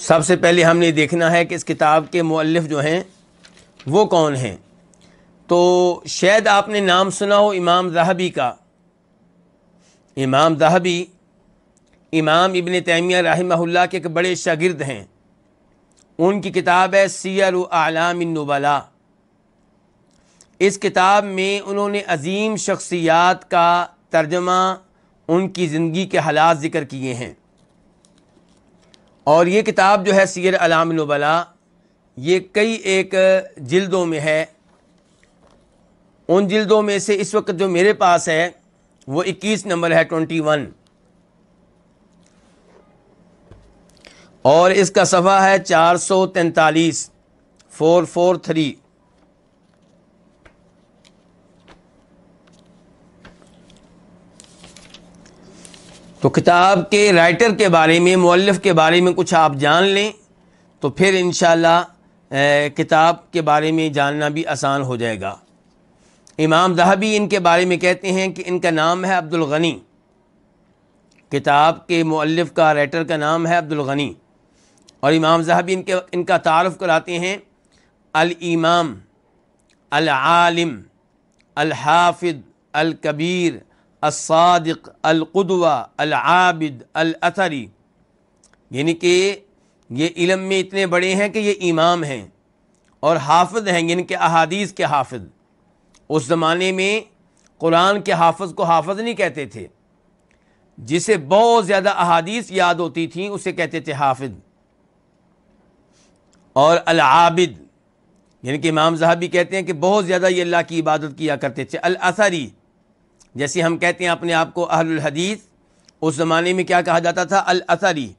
سب سے پہلے ہم نے دیکھنا ہے کہ اس کتاب کے مؤلف جو ہیں وہ کون ہیں. تو شاید آپ نے نام سنا ہو امام ذہبی کا. امام ذہبی امام ابن تیمیہ رحمہ اللہ کے ایک بڑے شاگرد ہیں. ان کی کتاب ہے سیر اعلام النبلاء. اس کتاب میں انہوں نے عظیم شخصیات کا ترجمہ، ان کی زندگی کے حالات ذکر کیے ہیں. اور یہ کتاب جو ہے سیر اعلام النبلاء، یہ کئی ایک جلدوں میں ہے. ان جلدوں میں سے اس وقت جو میرے پاس ہے وہ 21 نمبر ہے، 21، اور اس کا صفحہ ہے 443، 443. تو کتاب کے رائٹر کے بارے میں، مؤلف کے بارے میں کچھ آپ جان لیں تو پھر انشاءاللہ کتاب کے بارے میں جاننا بھی آسان ہو جائے گا. امام ذہبی ان کے بارے میں کہتے ہیں کہ ان کا نام ہے عبد الغنی. کتاب کے مؤلف کا، رائٹر کا نام ہے عبد الغنی. اور امام ذہبی ان کا تعارف کراتے ہیں الامام العالم الحافظ الکبیر الصادق القدوہ العابد الاثری. یعنی کہ یہ علم میں اتنے بڑے ہیں کہ یہ امام ہیں اور حافظ ہیں، یعنی کہ احادیث کے حافظ. اس زمانے میں قرآن کے حافظ کو حافظ نہیں کہتے تھے، جسے بہت زیادہ احادیث یاد ہوتی تھیں اسے کہتے تھے حافظ. اور العابد، یعنی کہ امام ذہبی کہتے ہیں کہ بہت زیادہ یہ اللہ کی عبادت کیا کرتے تھے. الاثری، جیسے ہم کہتے ہیں اپنے آپ کو اہل الحدیث، اس زمانے میں کیا کہا جاتا تھا؟ الاثری.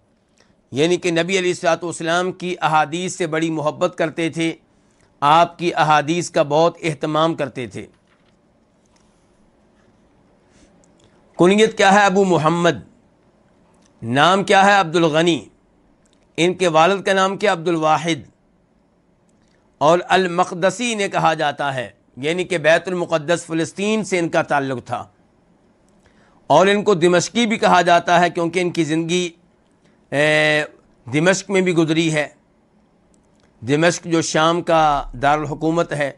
یعنی کہ نبی علیہ الصلوۃ والسلام کی احادیث سے بڑی محبت کرتے تھے، آپ کی احادیث کا بہت اہتمام کرتے تھے. کنیت کیا ہے؟ ابو محمد. نام کیا ہے؟ عبد الغنی. ان کے والد کا نام کیا؟ عبد الواحد. اور المقدسی نے کہا جاتا ہے، یعنی کہ بیت المقدس فلسطین سے ان کا تعلق تھا. اور ان کو دمشقی بھی کہا جاتا ہے کیونکہ ان کی زندگی دمشق میں بھی گزری ہے. دمشق جو شام کا دارالحکومت ہے.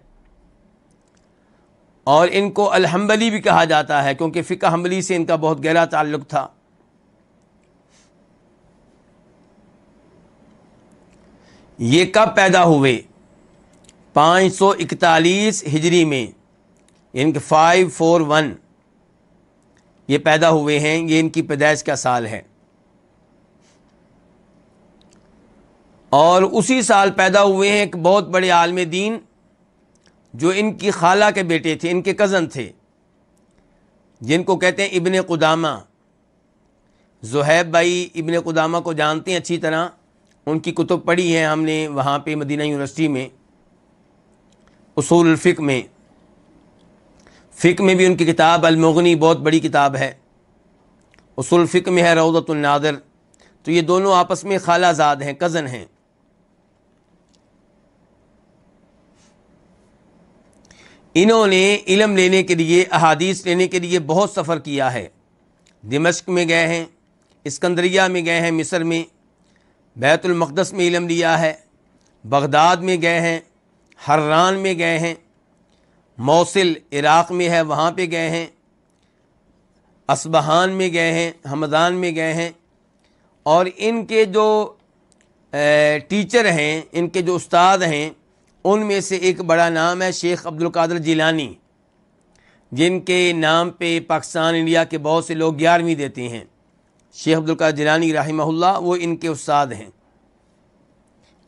اور ان کو الحنبلی بھی کہا جاتا ہے کیونکہ فقہ حنبلی سے ان کا بہت گہرا تعلق تھا. یہ کب پیدا ہوئے؟ 541 ہجری میں، ان کے 541 یہ پیدا ہوئے ہیں. یہ ان کی پیدائش کا سال ہے. اور اسی سال پیدا ہوئے ہیں ایک بہت بڑے عالم دین جو ان کی خالہ کے بیٹے تھے، ان کے کزن تھے، جن کو کہتے ہیں ابن قدامہ. زہیب بھائی ابن قدامہ کو جانتے ہیں اچھی طرح، ان کی کتب پڑھی ہیں ہم نے وہاں پہ مدینہ یونیورسٹی میں، اصول الفقہ میں. فقہ میں بھی ان کی کتاب المغنی بہت بڑی کتاب ہے. اصول الفقہ میں ہے روضۃ الناظر. تو یہ دونوں آپس میں خالہ زاد ہیں، کزن ہیں. انہوں نے علم لینے کے لیے، احادیث لینے کے لیے بہت سفر کیا ہے. دمشق میں گئے ہیں، اسکندریہ میں گئے ہیں، مصر میں، بیت المقدس میں علم لیا ہے، بغداد میں گئے ہیں، حران میں گئے ہیں، موصل عراق میں ہے وہاں پہ گئے ہیں، اصبہان میں گئے ہیں، ہمدان میں گئے ہیں. اور ان کے جو ٹیچر ہیں، ان کے جو استاد ہیں، ان میں سے ایک بڑا نام ہے شیخ عبد القادر جیلانی، جن کے نام پہ پاکستان، انڈیا کے بہت سے لوگ 11ویں دیتے ہیں. شیخ عبد القادر جیلانی رحمہ اللہ وہ ان کے استاد ہیں.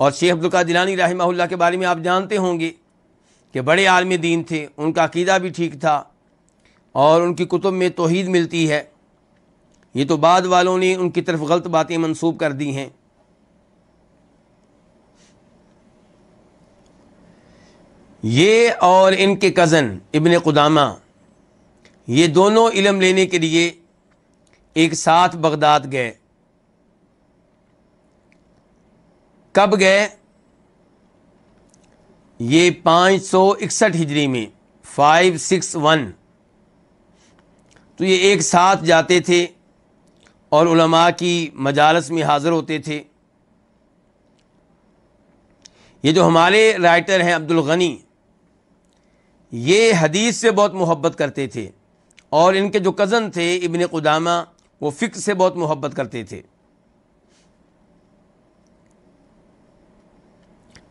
اور شیخ عبد القادر جیلانی رحمہ اللہ کے بارے میں آپ جانتے ہوں گے کہ بڑے عالم دین تھے، ان کا عقیدہ بھی ٹھیک تھا اور ان کی کتب میں توحید ملتی ہے. یہ تو بعد والوں نے ان کی طرف غلط باتیں منسوب کر دی ہیں. یہ اور ان کے کزن ابن قدامہ، یہ دونوں علم لینے کے لیے ایک ساتھ بغداد گئے. کب گئے؟ یہ 561 ہجری میں، 561. تو یہ ایک ساتھ جاتے تھے اور علماء کی مجالس میں حاضر ہوتے تھے. یہ جو ہمارے رائٹر ہیں عبد الغنی، یہ حدیث سے بہت محبت کرتے تھے، اور ان کے جو کزن تھے ابن قدامہ، وہ فقہ سے بہت محبت کرتے تھے۔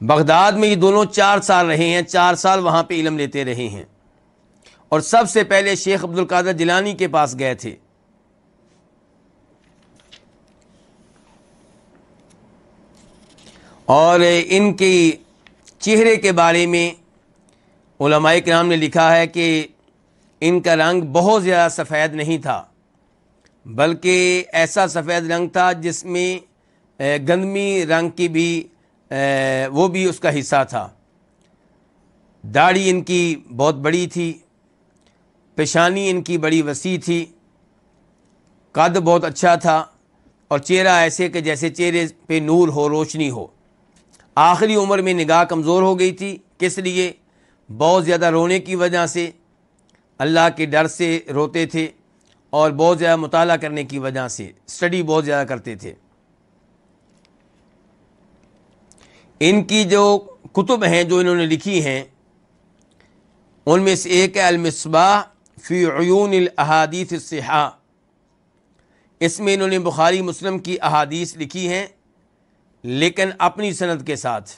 بغداد میں یہ دونوں 4 سال رہے ہیں، 4 سال وہاں پہ علم لیتے رہے ہیں، اور سب سے پہلے شیخ عبد القادر جیلانی کے پاس گئے تھے۔ اور ان کے چہرے کے بارے میں علماء کرام نے لکھا ہے کہ ان کا رنگ بہت زیادہ سفید نہیں تھا، بلکہ ایسا سفید رنگ تھا جس میں گندمی رنگ کی بھی وہ بھی اس کا حصہ تھا۔ داڑھی ان کی بہت بڑی تھی، پیشانی ان کی بڑی وسیع تھی، قد بہت اچھا تھا، اور چہرہ ایسے کہ جیسے چہرے پہ نور ہو، روشنی ہو۔ آخری عمر میں نگاہ کمزور ہو گئی تھی، کس لیے؟ بہت زیادہ رونے کی وجہ سے، اللہ کے ڈر سے روتے تھے، اور بہت زیادہ مطالعہ کرنے کی وجہ سے، اسٹڈی بہت زیادہ کرتے تھے۔ ان کی جو کتب ہیں جو انہوں نے لکھی ہیں، ان میں سے ایک ہے المصباح فی عیون الاحادیث الصحاح۔ اس میں انہوں نے بخاری مسلم کی احادیث لکھی ہیں، لیکن اپنی سند کے ساتھ۔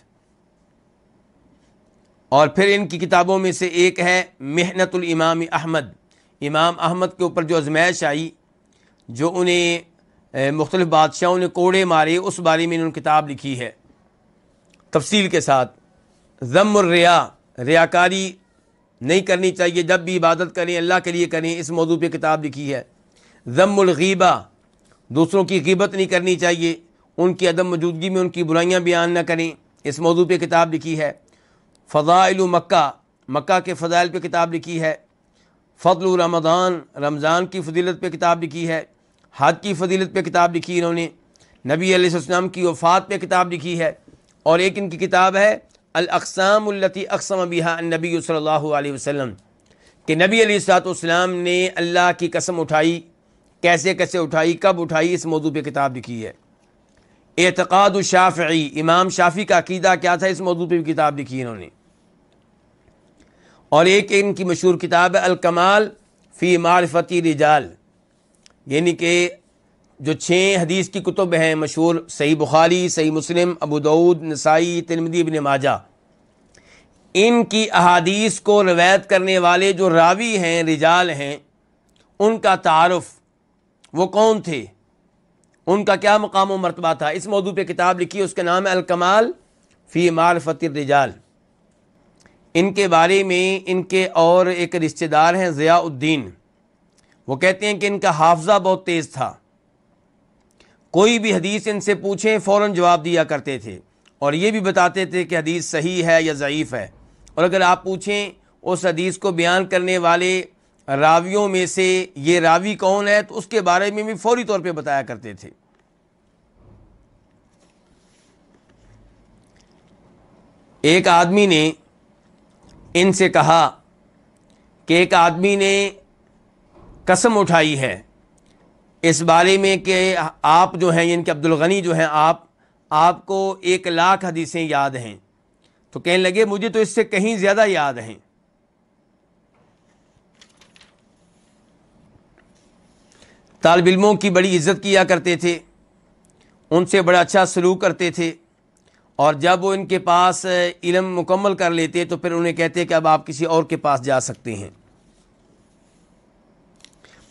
اور پھر ان کی کتابوں میں سے ایک ہے محنت الامام احمد، امام احمد کے اوپر جو آزمائش آئی، جو انہیں مختلف بادشاہوں نے کوڑے مارے، اس بارے میں انہوں نے کتاب لکھی ہے تفصیل کے ساتھ۔ ذم الریا، ریاکاری نہیں کرنی چاہیے، جب بھی عبادت کریں اللہ کے لیے کریں، اس موضوع پہ کتاب لکھی ہے۔ ذم الغیبہ، دوسروں کی غیبت نہیں کرنی چاہیے، ان کی عدم موجودگی میں ان کی برائیاں بیان نہ کریں، اس موضوع پہ کتاب لکھی ہے۔ فضائل مکہ، مکہ کے فضائل پہ کتاب لکھی ہے۔ فضل رمضان، رمضان کی فضیلت پہ کتاب لکھی ہے۔ حج کی فضیلت پہ کتاب لکھی انہوں نے۔ نبی علیہ السلام کی وفات پہ کتاب لکھی ہے۔ اور ایک ان کی کتاب ہے الاقسام التی اقسم بہا النبی صلی اللہ علیہ وسلم، کہ نبی علیہ السلام نے اللہ کی قسم اٹھائی، کیسے کیسے اٹھائی، کب اٹھائی، اس موضوع پہ کتاب لکھی ہے۔ اعتقاد الشافعی، امام شافعی کا عقیدہ کیا تھا، اس موضوع پہ بھی کتاب لکھی انہوں نے۔ اور ایک ان کی مشہور کتاب ہے الکمال فی معرفت رجال، یعنی کہ جو 6 حدیث کی کتب ہیں مشہور، صحیح بخاری، صحیح مسلم، ابو داؤد، نسائی، ترمذی، ابن ماجہ، ان کی احادیث کو روایت کرنے والے جو راوی ہیں، رجال ہیں، ان کا تعارف، وہ کون تھے، ان کا کیا مقام و مرتبہ تھا، اس موضوع پہ کتاب لکھی، اس کا نام ہے الکمال فی معرفت الرجال۔ ان کے بارے میں ان کے اور ایک رشتہ دار ہیں ضیاء الدین، وہ کہتے ہیں کہ ان کا حافظہ بہت تیز تھا، کوئی بھی حدیث ان سے پوچھیں فوراً جواب دیا کرتے تھے، اور یہ بھی بتاتے تھے کہ حدیث صحیح ہے یا ضعیف ہے، اور اگر آپ پوچھیں اس حدیث کو بیان کرنے والے راویوں میں سے یہ راوی کون ہے، تو اس کے بارے میں بھی فوری طور پہ بتایا کرتے تھے۔ ایک آدمی نے ان سے کہا کہ ایک آدمی نے قسم اٹھائی ہے اس بارے میں کہ آپ جو ہیں، یعنی کہ عبد الغنی جو ہیں، آپ کو 1,00,000 حدیثیں یاد ہیں، تو کہنے لگے مجھے تو اس سے کہیں زیادہ یاد ہیں۔ طالب علموں کی بڑی عزت کیا کرتے تھے، ان سے بڑا اچھا سلوک کرتے تھے، اور جب وہ ان کے پاس علم مکمل کر لیتے تو پھر انہیں کہتے کہ اب آپ کسی اور کے پاس جا سکتے ہیں۔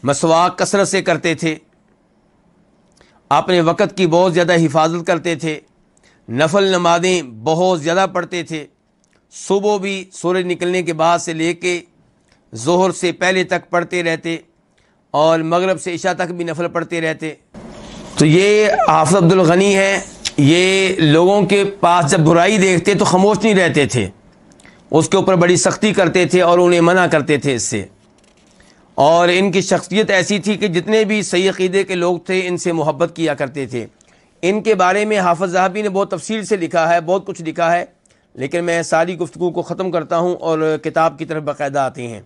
مسواک کثرت سے کرتے تھے، اپنے وقت کی بہت زیادہ حفاظت کرتے تھے، نفل نمازیں بہت زیادہ پڑھتے تھے، صبح بھی سورج نکلنے کے بعد سے لے کے ظہر سے پہلے تک پڑھتے رہتے، اور مغرب سے عشاء تک بھی نفل پڑھتے رہتے۔ تو یہ حافظ عبد الغنی ہے، یہ لوگوں کے پاس جب برائی دیکھتے تو خاموش نہیں رہتے تھے، اس کے اوپر بڑی سختی کرتے تھے اور انہیں منع کرتے تھے اس سے۔ اور ان کی شخصیت ایسی تھی کہ جتنے بھی صحیح عقیدے کے لوگ تھے ان سے محبت کیا کرتے تھے۔ ان کے بارے میں حافظ ذہبی نے بہت تفصیل سے لکھا ہے، بہت کچھ لکھا ہے، لیکن میں ساری گفتگو کو ختم کرتا ہوں اور کتاب کی طرف باقاعدہ آتے ہیں۔